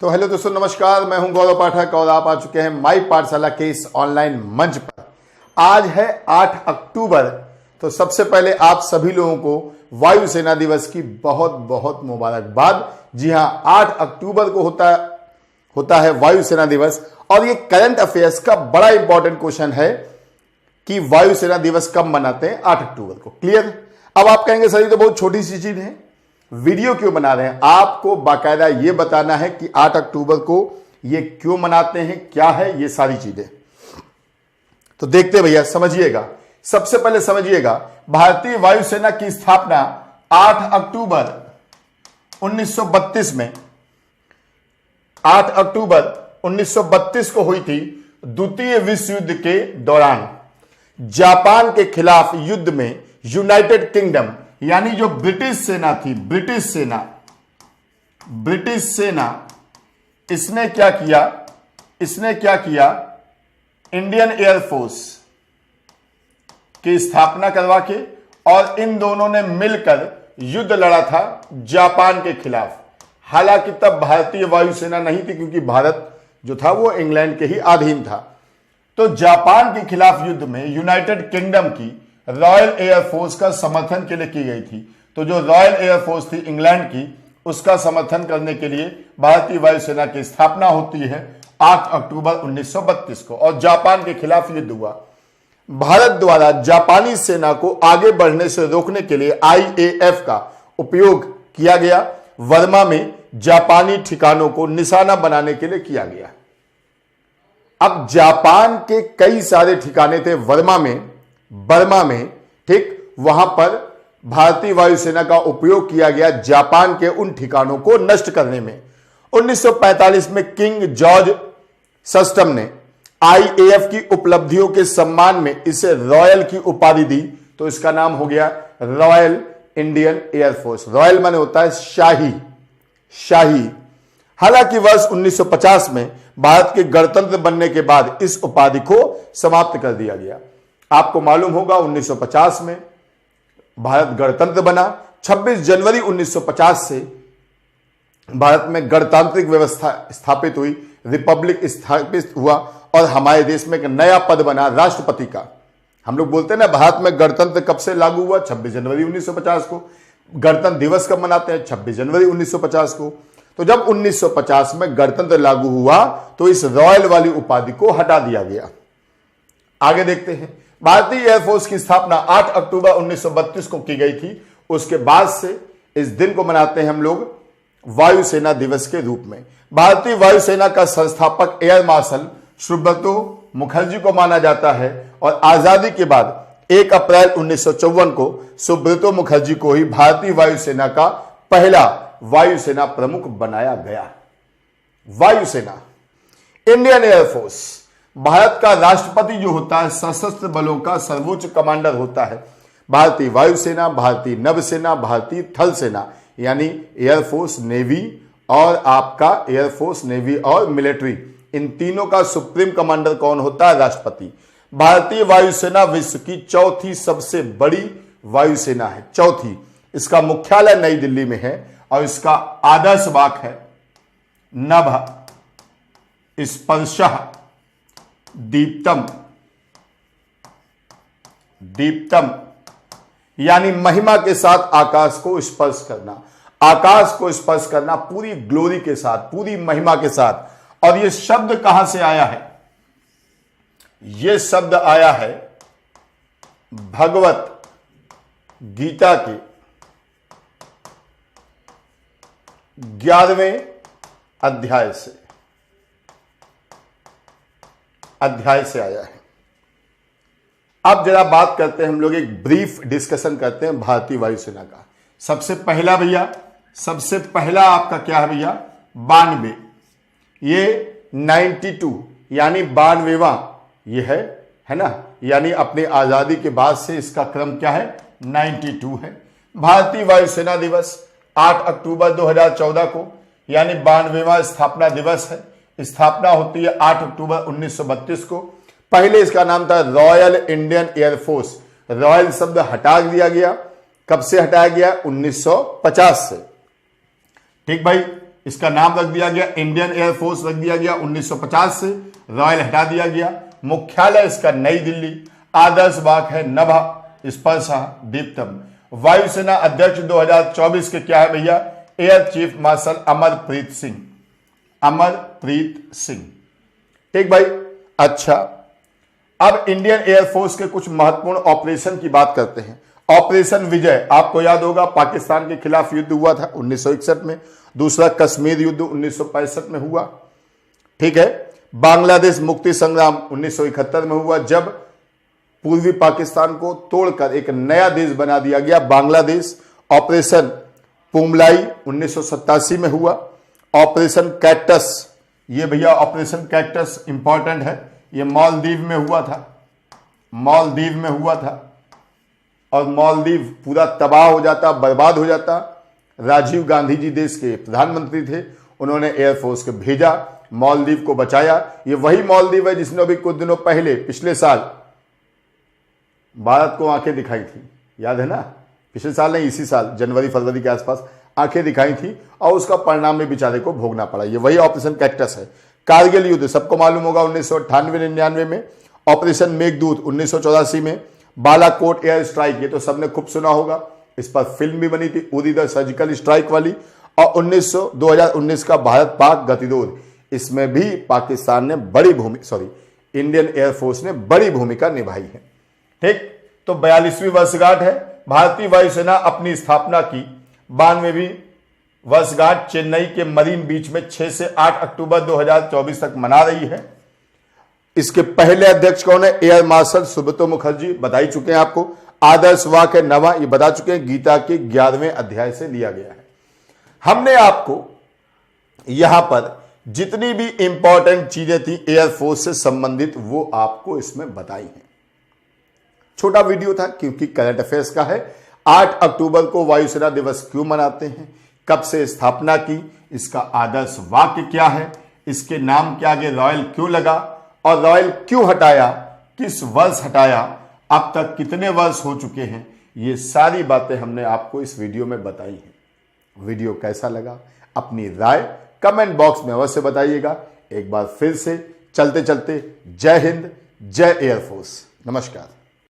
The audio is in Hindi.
तो हेलो दोस्तों, नमस्कार। मैं हूं गौरव पाठक और आप आ चुके हैं माई पाठशाला के इस ऑनलाइन मंच पर। आज है 8 अक्टूबर। तो सबसे पहले आप सभी लोगों को वायुसेना दिवस की बहुत बहुत मुबारकबाद। जी हां, 8 अक्टूबर को होता है वायुसेना दिवस। और ये करंट अफेयर्स का बड़ा इंपॉर्टेंट क्वेश्चन है कि वायुसेना दिवस कब मनाते हैं? 8 अक्टूबर को। क्लियर? अब आप कहेंगे सर ये तो बहुत छोटी सी चीज है, वीडियो क्यों बना रहे हैं? आपको बाकायदा यह बताना है कि 8 अक्टूबर को ये क्यों मनाते हैं, क्या है ये सारी चीजें। तो देखते भैया, समझिएगा। सबसे पहले समझिएगा, भारतीय वायुसेना की स्थापना 8 अक्टूबर 1932 में 8 अक्टूबर 1932 को हुई थी। द्वितीय विश्व युद्ध के दौरान जापान के खिलाफ युद्ध में यूनाइटेड किंगडम यानी जो ब्रिटिश सेना थी, ब्रिटिश सेना इसने क्या किया? इंडियन एयरफोर्स की स्थापना करवा के और इन दोनों ने मिलकर युद्ध लड़ा था जापान के खिलाफ। हालांकि तब भारतीय वायुसेना नहीं थी, क्योंकि भारत जो था वो इंग्लैंड के ही अधीन था। तो जापान के खिलाफ युद्ध में यूनाइटेड किंगडम की रॉयल एयरफोर्स का समर्थन के लिए की गई थी। तो जो रॉयल एयरफोर्स थी इंग्लैंड की, उसका समर्थन करने के लिए भारतीय वायुसेना की स्थापना होती है 8 अक्टूबर 1932 को, और जापान के खिलाफ युद्ध हुआ। भारत द्वारा जापानी सेना को आगे बढ़ने से रोकने के लिए IAF का उपयोग किया गया। वर्मा में जापानी ठिकानों को निशाना बनाने के लिए किया गया। अब जापान के कई सारे ठिकाने थे बर्मा में, ठीक, वहां पर भारतीय वायुसेना का उपयोग किया गया जापान के उन ठिकानों को नष्ट करने में। 1945 में किंग जॉर्ज सस्टम ने IAF की उपलब्धियों के सम्मान में इसे रॉयल की उपाधि दी। तो इसका नाम हो गया रॉयल इंडियन एयरफोर्स। रॉयल माने होता है शाही। हालांकि वर्ष 1950 में भारत के गणतंत्र बनने के बाद इस उपाधि को समाप्त कर दिया गया। आपको मालूम होगा 1950 में भारत गणतंत्र बना। 26 जनवरी 1950 से भारत में गणतांत्रिक व्यवस्था स्थापित हुई, रिपब्लिक स्थापित हुआ और हमारे देश में एक नया पद बना राष्ट्रपति का। हम लोग बोलते हैं ना, भारत में गणतंत्र कब से लागू हुआ? 26 जनवरी 1950 को। गणतंत्र दिवस कब मनाते हैं? 26 जनवरी 1950 को। तो जब 1950 में गणतंत्र लागू हुआ तो इस रॉयल वाली उपाधि को हटा दिया गया। आगे देखते हैं। भारतीय एयरफोर्स की स्थापना 8 अक्टूबर 1932 को की गई थी। उसके बाद से इस दिन को मनाते हैं हम लोग वायुसेना दिवस के रूप में। भारतीय वायुसेना का संस्थापक एयर मार्शल सुब्रतो मुखर्जी को माना जाता है और आजादी के बाद 1 अप्रैल 1954 को सुब्रतो मुखर्जी को ही भारतीय वायुसेना का पहला वायुसेना प्रमुख बनाया गया। वायुसेना, इंडियन एयरफोर्स, भारत का राष्ट्रपति जो होता है सशस्त्र बलों का सर्वोच्च कमांडर होता है। भारतीय वायुसेना, भारतीय नभसेना, भारतीय थल सेना यानी एयरफोर्स, नेवी और आपका एयरफोर्स, नेवी और मिलिट्री, इन तीनों का सुप्रीम कमांडर कौन होता है? राष्ट्रपति। भारतीय वायुसेना विश्व की चौथी सबसे बड़ी वायुसेना है, चौथी। इसका मुख्यालय नई दिल्ली में है और इसका आदर्श वाक्य है नभ स्पर्शः दीप्तम, यानी महिमा के साथ आकाश को स्पर्श करना। आकाश को स्पर्श करना पूरी ग्लोरी के साथ, पूरी महिमा के साथ। और यह शब्द कहां से आया है? यह शब्द आया है भगवत गीता के 11वें अध्याय से आया है। अब जरा बात करते हैं हम लोग, एक ब्रीफ डिस्कशन करते हैं भारतीय वायुसेना का। सबसे पहला आपका क्या है भैया? 92। ये 92 यानी 92वां ये है ना, यानी अपनी आजादी के बाद से इसका क्रम क्या है? 92 है। भारतीय वायुसेना दिवस 8 अक्टूबर 2014 को यानी 92वां स्थापना दिवस है। स्थापना होती है 8 अक्टूबर 1932 को। पहले इसका नाम था रॉयल इंडियन एयरफोर्स। रॉयल शब्द हटा दिया गया। कब से हटाया गया? 1950 से। ठीक भाई, इसका नाम रख दिया गया इंडियन एयरफोर्स रख दिया गया 1950 से, रॉयल हटा दिया गया। मुख्यालय इसका नई दिल्ली, आदर्श वाक है नभा स्पर्शा दीप्तम। वायुसेना अध्यक्ष 2024 के क्या है भैया? Air chief marshal Amarpreet Singh, Amarpreet Singh. ठीक भाई। अच्छा, अब इंडियन एयरफोर्स के कुछ महत्वपूर्ण ऑपरेशन की बात करते हैं। ऑपरेशन विजय आपको याद होगा, पाकिस्तान के खिलाफ युद्ध हुआ था 1961 में। दूसरा कश्मीर युद्ध 1965 में हुआ। ठीक है। बांग्लादेश मुक्ति संग्राम 1971 में हुआ, जब पूर्वी पाकिस्तान को तोड़कर एक नया देश बना दिया गया बांग्लादेश। ऑपरेशन पुमलाई 1987 में हुआ। ऑपरेशन कैक्टस, ये भैया ऑपरेशन कैक्टस इंपॉर्टेंट है, ये मालदीव में हुआ था, मालदीव में हुआ था। और मालदीव पूरा तबाह हो जाता, बर्बाद हो जाता। राजीव गांधी जी देश के प्रधानमंत्री थे, उन्होंने एयरफोर्स को भेजा, मालदीव को बचाया। ये वही मालदीव है जिसने अभी कुछ दिनों पहले पिछले साल भारत को आंखें दिखाई थी, याद है ना? पिछले साल नहीं, इसी साल जनवरी फरवरी के आसपास आंखें दिखाई थी और उसका परिणाम भी बेचारे को भोगना पड़ा। ये वही ऑपरेशन कैक्टस है। कारगिल युद्ध सबको मालूम होगा 1998-99 में। ऑपरेशन मेघदूत 1984 में। बालाकोट एयर स्ट्राइक, ये तो सबने खूब सुना होगा, इस पर फिल्म भी बनी थी, उरी द सर्जिकल स्ट्राइक वाली। और 2019 का भारत पाक गतिरोध, इसमें भी पाकिस्तान ने बड़ी भूमिका, इंडियन एयरफोर्स ने बड़ी भूमिका निभाई है। ठीक, तो 42वीं वर्षगांठ है। भारतीय वायुसेना अपनी स्थापना की 92वीं वर्षगांठ चेन्नई के मरीन बीच में 6 से 8 अक्टूबर 2024 तक मना रही है। इसके पहले अध्यक्ष कौन है? एयर मार्शल सुब्रतो मुखर्जी, बता ही चुके हैं आपको। आदर्श वाक है नवा, ये बता चुके हैं, गीता के 11वें अध्याय से लिया गया है। हमने आपको यहां पर जितनी भी इंपॉर्टेंट चीजें थी एयरफोर्स से संबंधित वो आपको इसमें बताई हैं। छोटा वीडियो था क्योंकि करंट अफेयर्स का है। 8 अक्टूबर को वायुसेना दिवस क्यों मनाते हैं, कब से स्थापना की, इसका आदर्श वाक्य क्या है, इसके नाम के आगे रॉयल क्यों लगा और रॉयल क्यों हटाया, किस वर्ष हटाया, अब तक कितने वर्ष हो चुके हैं, ये सारी बातें हमने आपको इस वीडियो में बताई हैं। वीडियो कैसा लगा अपनी राय कमेंट बॉक्स में अवश्य बताइएगा। एक बार फिर से चलते चलते जय हिंद, जय एयरफोर्स, नमस्कार।